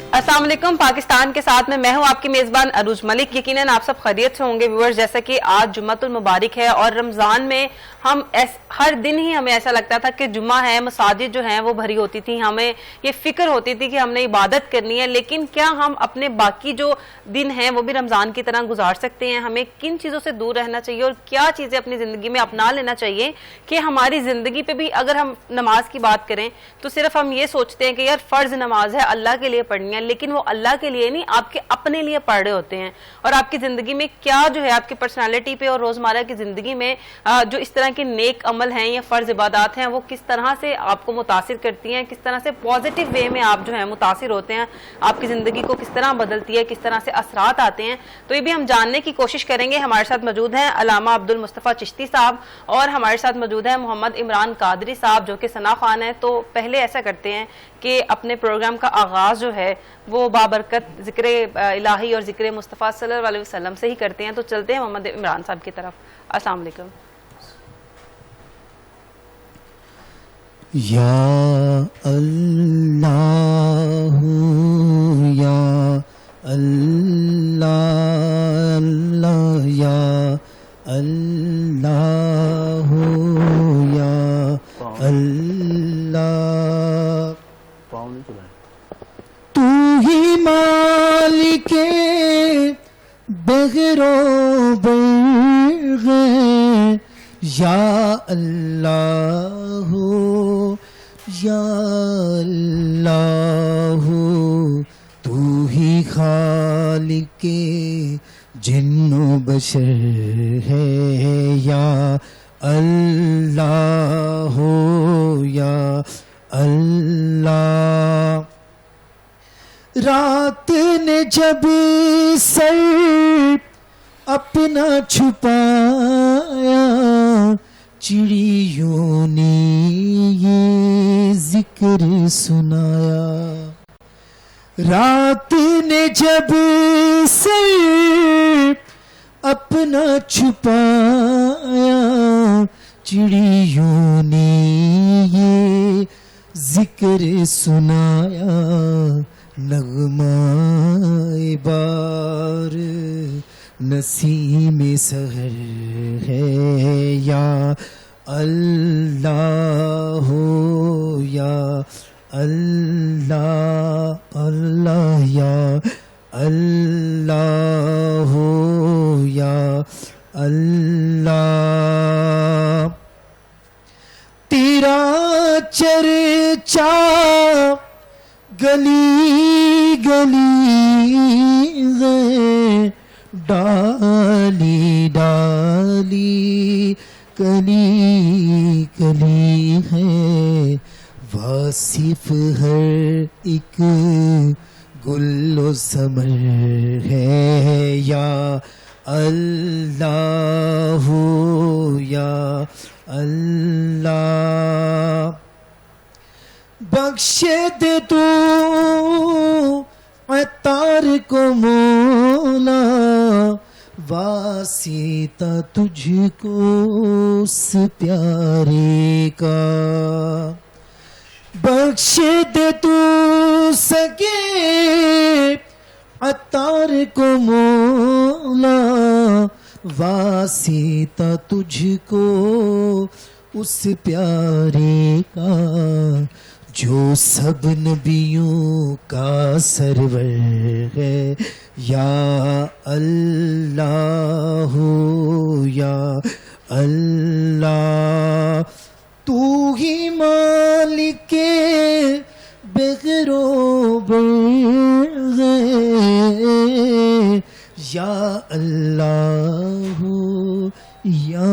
अस्सलाम वालेकुम। पाकिस्तान के साथ में मैं हूं आपकी मेज़बान अरूज मलिक। यकीनन आप सब खैरियत से होंगे व्यूअर्स। जैसा कि आज जुम्मतुल मुबारक है और रमज़ान में हम हर दिन ही हमें ऐसा लगता था कि जुम्मा है, मसाजिद जो हैं वो भरी होती थी, हमें ये फिक्र होती थी कि हमने इबादत करनी है। लेकिन क्या हम अपने बाकी जो दिन हैं वो भी रमज़ान की तरह गुजार सकते हैं? हमें किन चीज़ों से दूर रहना चाहिए और क्या चीज़ें अपनी ज़िंदगी में अपना लेना चाहिए कि हमारी ज़िंदगी पे भी, अगर हम नमाज की बात करें तो सिर्फ हम ये सोचते हैं कि यार फ़र्ज़ नमाज है, अल्लाह के लिए पढ़नी है, लेकिन वो अल्लाह के लिए नहीं, आपके अपने लिए पढ़ रहे होते हैं। और आपकी ज़िंदगी में क्या जो है, आपकी पर्सनालिटी पे और रोज़मर्रा की ज़िंदगी में जो इस तरह के नेक अमल हैं या फ़र्ज़ इबादत हैं वो किस तरह से आपको मुतासिर करती हैं, किस तरह से पॉजिटिव वे में आप जो है मुतासिर होते हैं, आपकी ज़िंदगी को किस तरह बदलती है, किस तरह से असरात आते हैं, तो ये भी हम जानने की कोशिश करेंगे। हमारे साथ मौजूद हैं अल्लामा अब्दुल मुस्तफ़ा चिश्ती साहब और हमारे साथ मौजूद हैं मोहम्मद इमरान कादरी साहब जो कि सना खान है। तो पहले ऐसा करते हैं कि अपने प्रोग्राम का आगाज़ जो है वो बाबरकत ज़िक्र इलाही और ज़िक्र मुस्तफ़ा सल्लल्लाहु अलैहि वसल्लम से ही करते हैं। तो चलते हैं मोहम्मद इमरान साहब की तरफ। अस्सलाम वालेकुम। या अल्लाह या अल्लाह या अल्लाह या अल्लाह। तू ही मालिके बगरो बर्ग या अल्लाह या अल्लाह। तू ही खालिके जिन्नो बशर है या अल्लाह या अल्लाह। रात ने जब सर अपना छुपाया चिड़ियों ने ये जिक्र सुनाया। रात ने जब सर अपना छुपाया चिड़ियों ने ये जिक्र सुनाया। नगमाए बार नसीम सहर है या अल्लाह या अल्लाह अल्लाह या अल्लाह या अल्लाह। तेरा चर्चा गली गली है, डाली डाली कली कली है। वासिफ हर एक गुल्लो समर है या अल्लाह या अल्लाह। बख्श दे तू अतार को मौला, वासीता तुझको उस प्यारे का। बख्श दे तू सके अतार को मौला, वासीता तुझको उस प्यारे का जो सब नबियों का सरवर है या अल्लाह या अल्लाह। तू ही मालिके बेगरो बर्ग या अल्लाह या